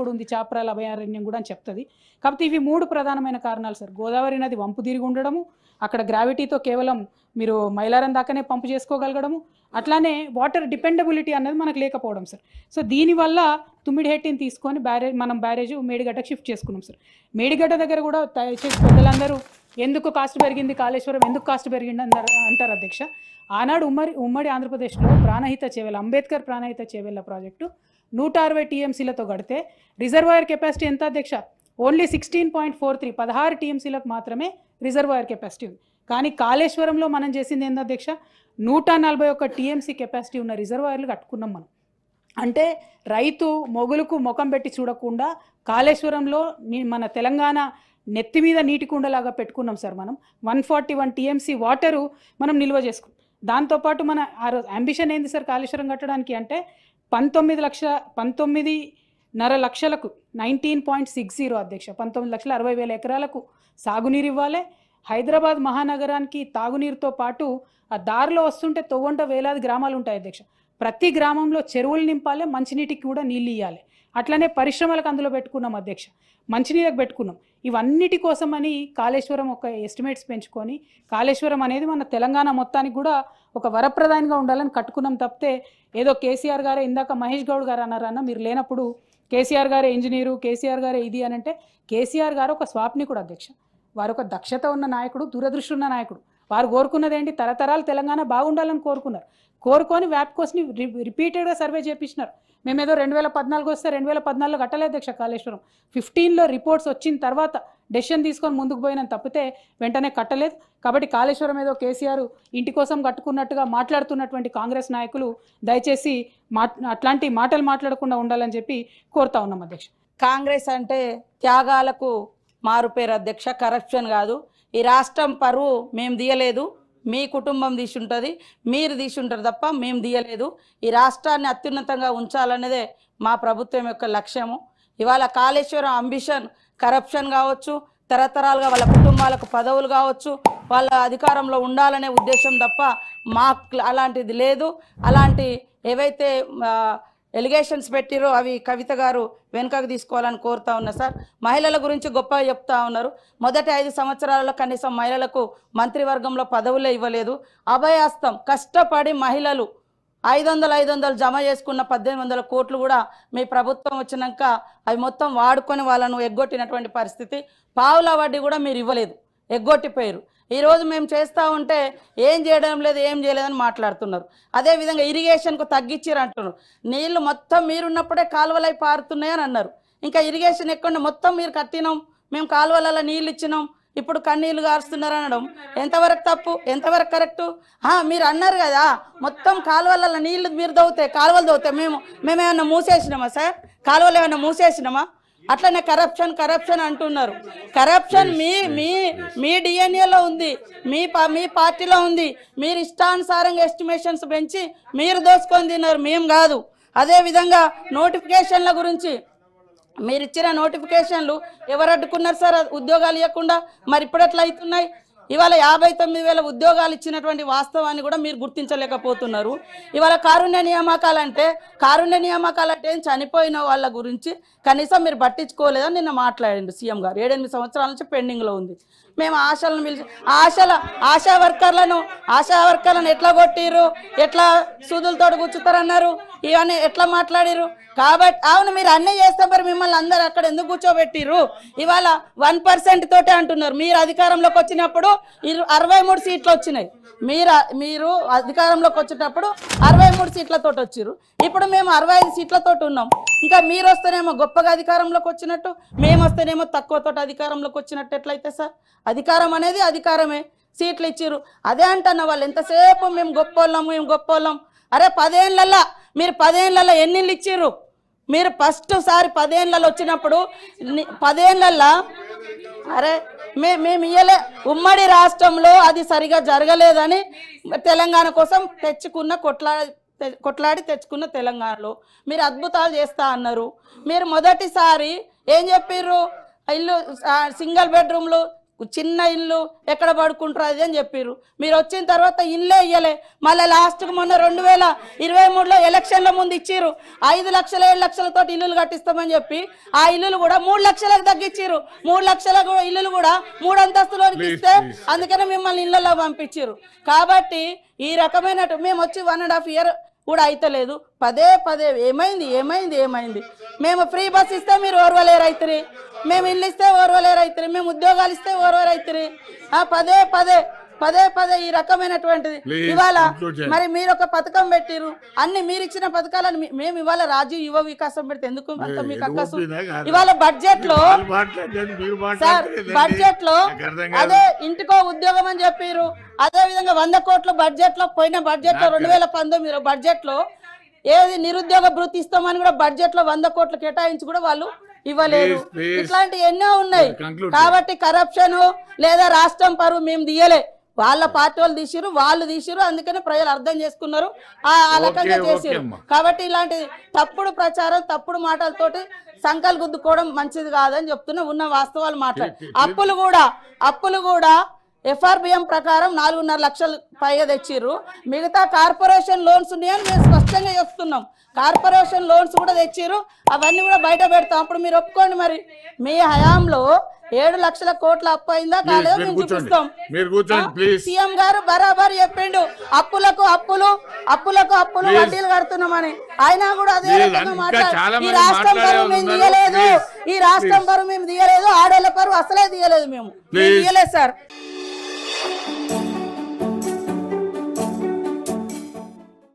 ఉంది చాప్రాల అభయారణ్యం కూడా అని చెప్తుంది. కాబట్టి ఇవి మూడు ప్రధానమైన కారణాలు సార్. గోదావరి నది వంపు తిరిగి ఉండడము, అక్కడ గ్రావిటీతో కేవలం మీరు మైలారం దాకానే పంపు చేసుకోగలగడము, అట్లానే వాటర్ డిపెండబిలిటీ అనేది మనకు లేకపోవడం సార్. సో దీనివల్ల తుమ్మిడిహెట్టిని తీసుకొని మనం బ్యారేజ్ మేడిగడ్డకు షిఫ్ట్ చేసుకున్నాం సార్. మేడిగడ్డ దగ్గర కూడా దయచేసి పెద్దలందరూ ఎందుకు కాస్ట్ పెరిగింది, కాళేశ్వరం ఎందుకు కాస్ట్ పెరిగింది అంటారు అధ్యక్ష. ఆనాడు ఉమ్మడి ఆంధ్రప్రదేశ్లో ప్రాణహిత చేవెళ్ళ అంబేద్కర్ ప్రాణహిత చేవెళ్ళ ప్రాజెక్టు 160 టీఎంసీలతో గడితే రిజర్వాయర్ కెపాసిటీ ఎంత అధ్యక్ష? ఓన్లీ 16.43 16 టీఎంసీలకు మాత్రమే రిజర్వాయర్ కెపాసిటీ ఉంది. కానీ కాళేశ్వరంలో మనం చేసింది ఏంది అధ్యక్ష? 141 టీఎంసీ కెపాసిటీ ఉన్న రిజర్వాయర్లు కట్టుకున్నాం మనం. అంటే రైతు మొగులకు ముఖం పెట్టి చూడకుండా కాళేశ్వరంలో మన తెలంగాణ నెత్తి మీద నీటి కుండలాగా పెట్టుకున్నాం సార్. మనం 141 టీఎంసీ వాటరు మనం నిల్వ చేసుకున్నాం. దాంతోపాటు మన అంబిషన్ ఏంది సార్ కాళేశ్వరం కట్టడానికి అంటే 19.5 లక్షలకు 19.60 అధ్యక్ష 19,60,000 ఎకరాలకు సాగునీరు ఇవ్వాలి. హైదరాబాద్ మహానగరానికి తాగునీరుతో పాటు ఆ దారిలో వస్తుంటే తొవ్వంట వేలాది గ్రామాలు ఉంటాయి అధ్యక్ష. ప్రతి గ్రామంలో చెరువులు నింపాలి, మంచినీటికి కూడా నీళ్ళు ఇవ్వాలి. అట్లనే పరిశ్రమలకు అందులో పెట్టుకున్నాం అధ్యక్ష, మంచినీళ్ళకి పెట్టుకున్నాం. ఇవన్నిటి కోసమని కాళేశ్వరం ఒక ఎస్టిమేట్స్ పెంచుకొని కాళేశ్వరం అనేది మన తెలంగాణ మొత్తానికి కూడా ఒక వరప్రదాయంగా ఉండాలని కట్టుకున్నాం తప్పితే ఏదో కేసీఆర్ గారే, ఇందాక మహేష్ గౌడ్ గారు అన్నారన్న, మీరు లేనప్పుడు కేసీఆర్ గారే ఇంజనీరు, కేసీఆర్ గారే ఇది అని అంటే, కేసీఆర్ గారు ఒక స్వాప్నికుడు అధ్యక్ష. వారు ఒక దక్షత ఉన్న నాయకుడు, దూరదృష్టి ఉన్న నాయకుడు. వారు కోరుకున్నది ఏంటి? తరతరాలు తెలంగాణ బాగుండాలని కోరుకున్నారు. కోరుకొని వ్యాప్కోస్ని రిపీటెడ్గా సర్వే చేపించినారు. మేమేదో 2014 వస్తే 2014లో కట్టలేదు అధ్యక్ష కాళేశ్వరం. 15లో రిపోర్ట్స్ వచ్చిన తర్వాత డెసిషన్ తీసుకొని ముందుకు పోయినా తప్పితే వెంటనే కట్టలేదు. కాబట్టి కాళేశ్వరం ఏదో కేసీఆర్ ఇంటి కోసం కట్టుకున్నట్టుగా మాట్లాడుతున్నటువంటి కాంగ్రెస్ నాయకులు దయచేసి అట్లాంటి మాటలు మాట్లాడకుండా ఉండాలని చెప్పి కోరుతా ఉన్నాం అధ్యక్ష. కాంగ్రెస్ అంటే త్యాగాలకు మారుపేరు అధ్యక్ష, కరప్షన్ కాదు. ఈ రాష్ట్రం పరువు మేము తీయలేదు, మీ కుటుంబం తీసుంటుంది, మీరు తీసుంటారు తప్ప మేము తీయలేదు. ఈ రాష్ట్రాన్ని అత్యున్నతంగా ఉంచాలనేదే మా ప్రభుత్వం యొక్క లక్ష్యము. ఇవాళ కాళేశ్వరం అంబిషన్ కరప్షన్ కావచ్చు, తరతరాలుగా వాళ్ళ కుటుంబాలకు పదవులు కావచ్చు, వాళ్ళ అధికారంలో ఉండాలనే ఉద్దేశం తప్ప మాకు అలాంటిది లేదు. అలాంటి ఏవైతే ఎలిగేషన్స్ పెట్టిరో అవి కవిత గారు వెనుకకు తీసుకోవాలని కోరుతా ఉన్నా సార్. మహిళల గురించి గొప్పగా చెప్తా ఉన్నారు. మొదటి 5 సంవత్సరాలలో కనీసం మహిళలకు మంత్రివర్గంలో పదవులే ఇవ్వలేదు. అభయాస్తం కష్టపడి మహిళలు 500 జమ చేసుకున్న 1800 కోట్లు కూడా మీ ప్రభుత్వం వచ్చినాక అవి మొత్తం వాడుకొని వాళ్ళను ఎగ్గొట్టినటువంటి పరిస్థితి. పావుల వడ్డీ కూడా మీరు ఇవ్వలేదు, ఎగ్గొట్టిపోయారు. ఈరోజు మేము చేస్తూ ఉంటే ఏం చేయడం లేదు, ఏం చేయలేదని మాట్లాడుతున్నారు. అదేవిధంగా ఇరిగేషన్కు తగ్గించారు అంటున్నారు. నీళ్లు మొత్తం మీరున్నప్పుడే కాలువలై పారుతున్నాయని అన్నారు. ఇంకా ఇరిగేషన్ ఎక్కడ మొత్తం మీరు కట్టినాం, మేము కాలువలలో నీళ్ళు ఇచ్చినాం, ఇప్పుడు కన్నీళ్ళు గారుస్తున్నారు అనడం ఎంతవరకు తప్పు, ఎంతవరకు కరెక్టు? మీరు అన్నారు కదా మొత్తం కాలువలలో నీళ్లు మీరు దవ్వుతాయి, కాలువలు దవ్వుతాయి, మేమేమన్నా మూసేసినామా సార్? కాలువలు ఏమన్నా మూసేసినామా? అట్లనే కరప్షన్ అంటున్నారు. కరప్షన్ మీ డిఎన్ఏలో ఉంది, మీ పార్టీలో ఉంది. మీరు ఇష్టానుసారంగా ఎస్టిమేషన్స్ పెంచి మీరు దోసుకొని తిన్నారు, మేము కాదు. అదేవిధంగా నోటిఫికేషన్ల గురించి మీరు ఇచ్చిన నోటిఫికేషన్లు ఎవరు అడ్డుకున్నారు సార్ ఉద్యోగాలు ఇవ్వకుండా? మరి ఇప్పుడు ఎట్లా అవుతున్నాయి? ఇవాళ 59,000 ఉద్యోగాలు ఇచ్చినటువంటి వాస్తవాన్ని కూడా మీరు గుర్తించలేకపోతున్నారు. ఇవాళ కారుణ్య నియామకాలు అంటే చనిపోయిన వాళ్ళ గురించి కనీసం మీరు పట్టించుకోలేదని నిన్న మాట్లాడండి సీఎం గారు. 7-8 సంవత్సరాల నుంచి పెండింగ్లో ఉంది. మేము ఆశలను పిలిచి ఆశా వర్కర్లను ఎట్లా కొట్టిరు, ఎట్లా సూదులతో కూర్చుతారన్నారు, ఇవన్నీ ఎట్లా మాట్లాడిరు? కాబట్టి అవును మీరు అన్నీ చేస్తే మరి మిమ్మల్ని అందరు అక్కడ ఎందుకు కూర్చోబెట్టిరు? ఇవాళ 1% తోటే అంటున్నారు. మీరు అధికారంలోకి వచ్చినప్పుడు 63 సీట్లు వచ్చినాయి. మీరు అధికారంలోకి వచ్చేటప్పుడు 63 సీట్లతో వచ్చిర్రు. ఇప్పుడు మేము 65 సీట్లతో ఉన్నాం. ఇంకా మీరు వస్తేనేమో గొప్పగా అధికారంలోకి వచ్చినట్టు, మేము వస్తేనేమో తక్కువతో అధికారంలోకి వచ్చినట్టు ఎట్లయితే సార్? అధికారం అనేది అధికారమే. సీట్లు ఇచ్చిర్రు అదే అంటున్న వాళ్ళు ఎంతసేపు మేము గొప్పోళ్ళం. అరే 10 ఏళ్ళల్లో మీరు 10 ఏళ్ళల్లో ఎన్ని ఇళ్ళు ఇచ్చిర్రు? మీరు ఫస్ట్ సారి 10 ఏళ్ళలో వచ్చినప్పుడు 10 ఏళ్ళల్లో అరే మేము ఇయ్యలే. ఉమ్మడి రాష్ట్రంలో అది సరిగా జరగలేదని తెలంగాణ కోసం కొట్లాడి తెచ్చుకున్న తెలంగాణలో మీరు అద్భుతాలు చేస్తా అన్నారు. మీరు మొదటిసారి ఏం చెప్పిర్రు? ఇల్లు సింగిల్ బెడ్రూమ్లు చిన్న ఇల్లు ఎక్కడ పడుకుంటారు అది అని చెప్పారు. మీరు వచ్చిన తర్వాత ఇల్లే ఇయ్యలే. మళ్ళీ లాస్ట్కి మొన్న 2023లో ఎలక్షన్ల ముందు ఇచ్చిర్రు 5 లక్షల 7 లక్షలతో ఇల్లులు కట్టిస్తామని చెప్పి ఆ ఇల్లులు కూడా 3 లక్షలకు తగ్గించారు. 3 లక్షల ఇల్లులు కూడా 3 అంతస్తులోనికి ఇస్తే అందుకనే మిమ్మల్ని ఇళ్ళలో పంపించారు. కాబట్టి ఈ రకమైన మేము వచ్చి 1.5 year కూడా అయితలేదు. పదే పదే ఏమైంది ఏమైంది ఏమైంది. మేము ఫ్రీ బస్ ఇస్తే మీరు ఓర్వలేరు అవుతుంది, మేము ఇల్లు ఇస్తే ఓర్వలేరు అవుతుంది, మేము ఉద్యోగాలు ఇస్తే ఓర్వలేరు అవుతుంది. పదే పదే పదే పదే ఈ రకమైనటువంటిది. ఇవాళ మరి మీరు ఒక పథకం పెట్టిరు, అన్ని మీరు ఇచ్చిన పథకాలను మేము ఇవాళ రాజీవ్ యువ వికాసం పెడితే ఎందుకు అంత మీకు అక్కసు? ఇవాళ బడ్జెట్ లో అదే ఇంటికో ఉద్యోగం అని చెప్పారు. అదే విధంగా 100 కోట్ల బడ్జెట్ లో పోయిన బడ్జెట్ లో 2019 బడ్జెట్ లో ఏది నిరుద్యోగ భృతి ఇస్తామని కూడా బడ్జెట్ లో 100 కోట్లు కేటాయించి కూడా వాళ్ళు ఇవ్వలేదు. ఇట్లాంటి ఎన్నో ఉన్నాయి. కాబట్టి కరప్షన్ లేదా రాష్ట్రం పరువు మేము తీయలే, వాళ్ళ పార్టీ వాళ్ళు తీసిరు. అందుకని ప్రజలు అర్థం చేసుకున్నారు, ఆ రకంగా చేసిరు. కాబట్టి ఇలాంటి తప్పుడు ప్రచారం తప్పుడు మాటలతోటి సంకల్ గుద్దుకోవడం మంచిది కాదని చెప్తున్నా. ఉన్న వాస్తవాలు మాట్లాడి అప్పులు కూడా FRBM ప్రకారం 4.5 లక్షలు పైగా తెచ్చిర్రు. మిగతా కార్పొరేషన్ లోన్స్ ఉన్నాయని మేము స్పష్టంగా చెప్తున్నాం. కార్పొరేషన్ లోన్స్ కూడా తెచ్చిర్రు, అవన్నీ కూడా బయట పెడతాం. అప్పుడు మీరు ఒప్పుకోండి. మరి మీ హయాంలో 7 లక్షల కోట్ల అప్పు అయిందా కాలేదో మేము చూపిస్తాం. సీఎం గారు బరాబర్ చెప్పిండు అప్పులకు అప్పులు వడ్డీలు కడుతున్నామని. అయినా కూడా అదే రకంగా మాట్లాడు. ఈ రాష్ట్రం పరువు మేము తీయలేదు, ఆడోళ్ళ పరువు అసలే తీయలేదు, మేము తీయలేదు సార్.